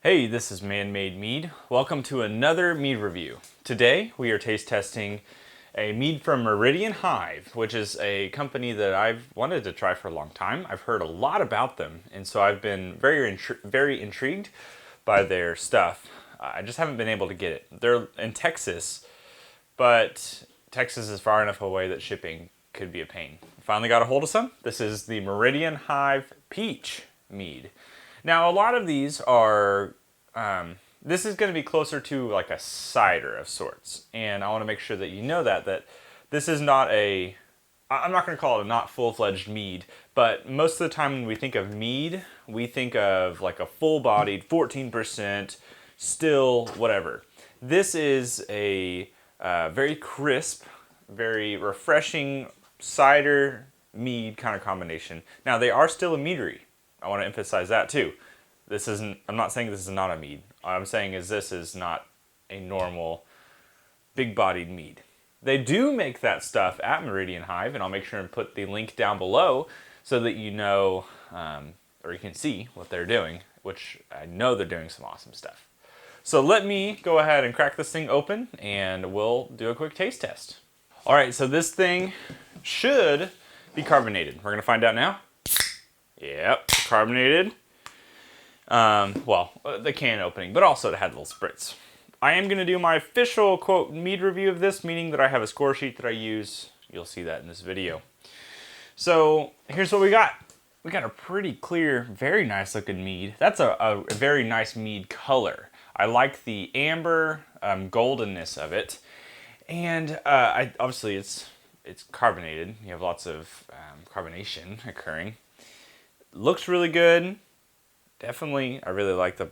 Hey, this is Man-Made Mead. Welcome to another mead review. Today we are taste testing a mead from Meridian Hive, which is a company that I've wanted to try for a long time. I've heard a lot about them, and so I've been very intrigued by their stuff. I just haven't been able to get it. They're in Texas, but Texas is far enough away that shipping could be a pain. Finally got a hold of some. This is the Meridian Hive Peach Mead. Now, a lot of these are, this is going to be closer to like a cider of sorts. And I want to make sure that you know that this is not I'm not going to call it a not full-fledged mead, but most of the time when we think of mead, we think of like a full-bodied, 14%, still, whatever. This is a very crisp, very refreshing cider mead kind of combination. Now, they are still a meadery. I want to emphasize that too. I'm not saying this is not a mead. All I'm saying is this is not a normal big-bodied mead. They do make that stuff at Meridian Hive, and I'll make sure and put the link down below so that you know, or you can see what they're doing, which I know they're doing some awesome stuff. So let me go ahead and crack this thing open, and we'll do a quick taste test. All right, so this thing should be carbonated. We're gonna find out now. Yep, carbonated. Well, the can opening, but also it had little spritz. I am going to do my official, quote, mead review of this, meaning that I have a score sheet that I use. You'll see that in this video. So, here's what we got. We got a pretty clear, very nice looking mead. That's a very nice mead color. I like the amber goldenness of it. And obviously it's carbonated. You have lots of carbonation occurring. Looks really good. Definitely, I really like the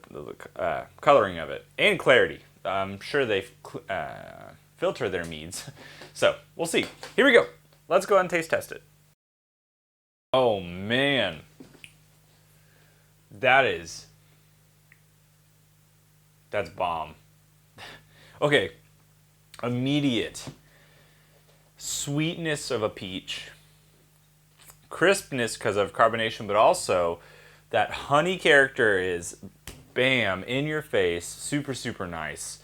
coloring of it and clarity. I'm sure they filter their meads. So, we'll see. Here we go. Let's go ahead and taste test it. Oh, man. That's bomb. Okay. Immediate sweetness of a peach. Crispness because of carbonation, but also that honey character is bam in your face, super nice.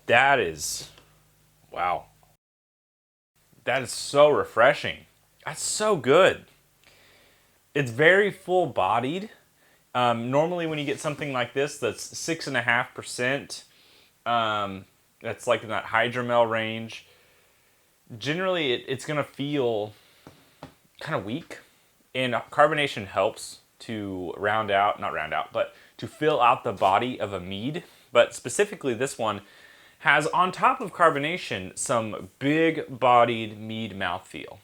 That is, wow, that is so refreshing. That's so good. It's very full bodied. Normally when you get something like this that's 6.5%, that's like in that hydromel range, generally it's gonna feel kind of weak, and carbonation helps to but to fill out the body of a mead. But specifically this one has, on top of carbonation, some big-bodied mead mouthfeel.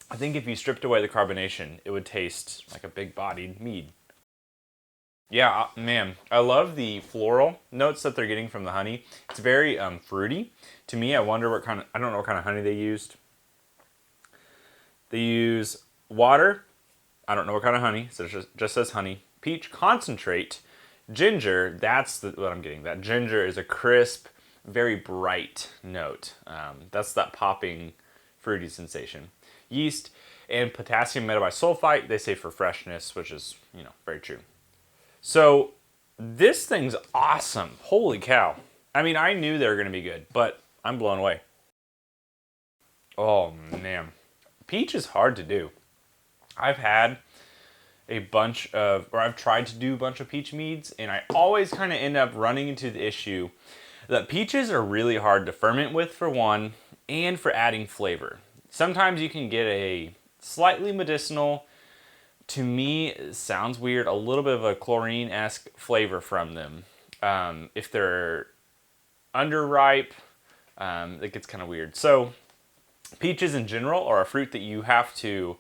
I think if you stripped away the carbonation, it would taste like a big-bodied mead. Yeah, man, I love the floral notes that they're getting from the honey. It's very fruity. To me, I wonder I don't know what kind of honey they used. They use water. I don't know what kind of honey, so it just says honey. Peach concentrate. Ginger, that's what I'm getting. That ginger is a crisp, very bright note. That's that popping, fruity sensation. Yeast and potassium metabisulfite, they say for freshness, which is, very true. So this thing's awesome. Holy cow. I mean, I knew they were going to be good, but I'm blown away. Oh, man. Peach is hard to do. I've tried to do a bunch of peach meads, and I always kind of end up running into the issue that peaches are really hard to ferment with, for one, and for adding flavor. Sometimes you can get a slightly medicinal, to me, it sounds weird, a little bit of a chlorine-esque flavor from them. If they're underripe, it gets kind of weird. So, peaches in general are a fruit that you have to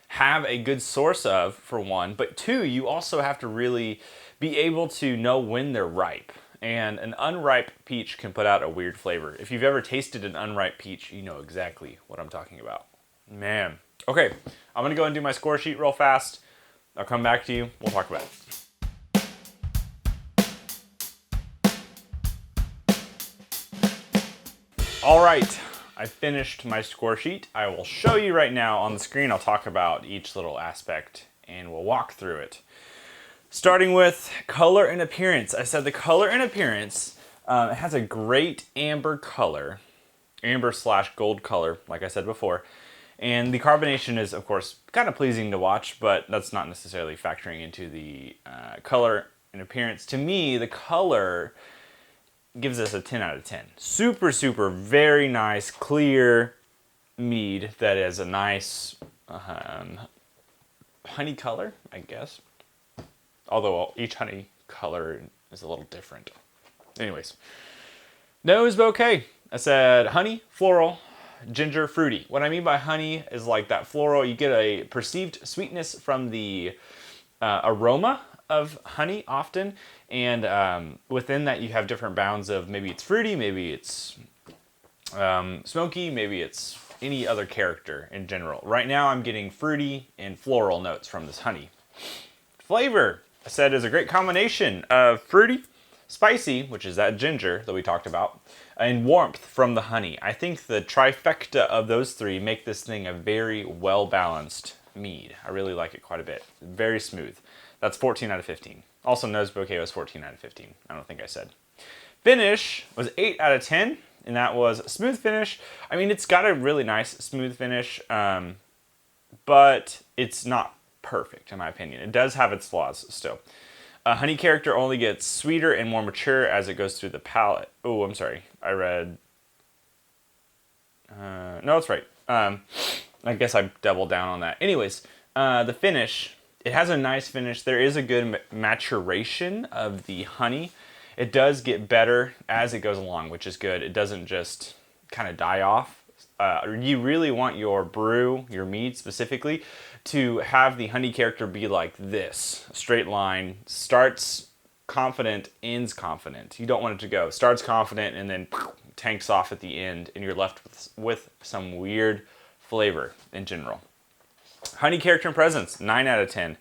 have a good source of, for one, but two, you also have to really be able to know when they're ripe. And an unripe peach can put out a weird flavor. If you've ever tasted an unripe peach, you know exactly what I'm talking about. Man. Okay, I'm gonna go and do my score sheet real fast. I'll come back to you. We'll talk about it. All right. I finished my score sheet. I will show you right now on the screen. I'll talk about each little aspect and we'll walk through it. Starting with color and appearance. I said the color and appearance, it has a great amber color, amber/gold color, like I said before. And the carbonation is, of course, kind of pleasing to watch, but that's not necessarily factoring into the color and appearance. To me, the color gives us a 10 out of 10. Super, super, very nice, clear mead that is a nice honey color, I guess. Although each honey color is a little different. Anyways, nose bouquet. I said honey, floral, ginger, fruity. What I mean by honey is like that floral. You get a perceived sweetness from the aroma of honey often, and within that you have different bounds of maybe it's fruity, maybe it's smoky, maybe it's any other character in general. Right now I'm getting fruity and floral notes from this honey. Flavor, I said, is a great combination of fruity, spicy, which is that ginger that we talked about, and warmth from the honey. I think the trifecta of those three make this thing a very well-balanced mead. I really like it quite a bit. Very smooth. That's 14 out of 15. Also, nose bouquet was 14 out of 15. I don't think I said. Finish was 8 out of 10, and that was smooth finish. I mean, it's got a really nice smooth finish, but it's not perfect in my opinion. It does have its flaws still. Honey character only gets sweeter and more mature as it goes through the palate. Oh, I'm sorry. I read... no, that's right. I guess I doubled down on that. Anyways, the finish, it has a nice finish. There is a good maturation of the honey. It does get better as it goes along, which is good. It doesn't just kind of die off. You really want your brew, your mead specifically, to have the honey character be like this. Straight line, starts confident, ends confident. You don't want it to go starts confident and then tanks off at the end, and you're left with some weird flavor in general. Honey character and presence, 9 out of 10.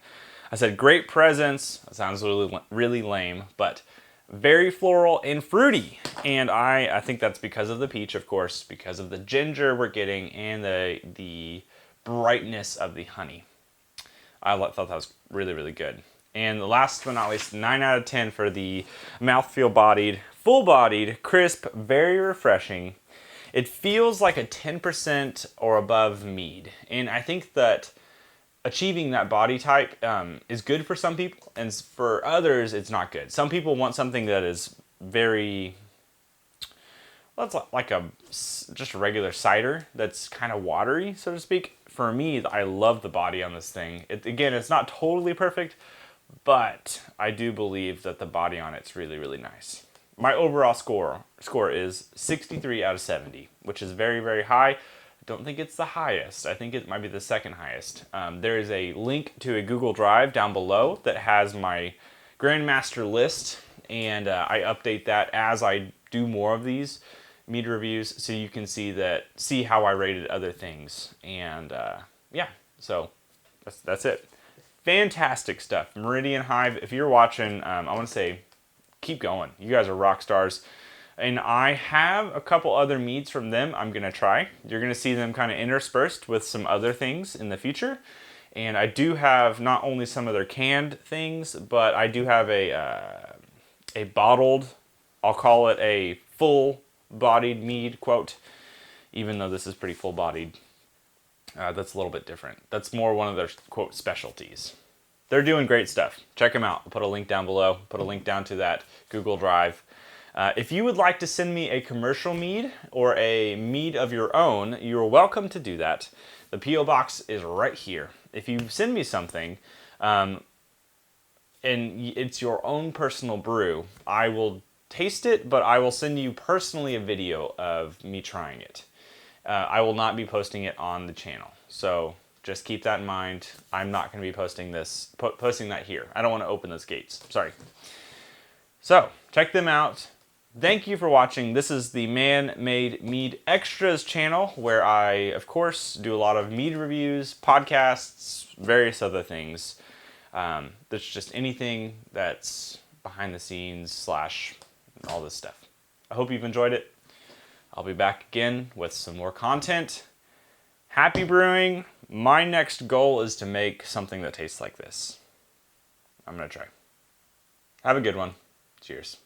I said great presence. That sounds really lame, but very floral and fruity. And I think that's because of the peach, of course, because of the ginger we're getting and the brightness of the honey. I thought that was really, really good. And last but not least, 9 out of 10 for the mouthfeel bodied, full-bodied, crisp, very refreshing. It feels like a 10% or above mead. And I think that achieving that body type is good for some people, and for others, it's not good. Some people want something that is very, well, it's like just a regular cider that's kind of watery, so to speak. For me, I love the body on this thing. Again, it's not totally perfect, but I do believe that the body on it's really, really nice. My overall score is 63 out of 70, which is very, very high. I don't think it's the highest. I think it might be the second highest. There is a link to a Google Drive down below that has my Grandmaster list, and I update that as I do more of these mead reviews, so you can see how I rated other things. And yeah, so that's it. Fantastic stuff. Meridian Hive, if you're watching, I want to say keep going. You guys are rock stars. And I have a couple other meads from them I'm going to try. You're going to see them kind of interspersed with some other things in the future. And I do have not only some of their canned things, but I do have a bottled, I'll call it a full-bodied mead, quote, even though this is pretty full-bodied. That's a little bit different. That's more one of their, quote, specialties. They're doing great stuff. Check them out. I'll put a link down below. Put a link down to that Google Drive. If you would like to send me a commercial mead or a mead of your own, you're welcome to do that. The P.O. Box is right here. If you send me something and it's your own personal brew, I will taste it, but I will send you personally a video of me trying it. I will not be posting it on the channel. So just keep that in mind. I'm not going to be posting that here. I don't want to open those gates. Sorry. So check them out. Thank you for watching. This is the Man-Made Mead Extras channel, where I, of course, do a lot of mead reviews, podcasts, various other things. There's just anything that's behind the scenes / all this stuff. I hope you've enjoyed it. I'll be back again with some more content. Happy brewing. My next goal is to make something that tastes like this. I'm going to try. Have a good one. Cheers.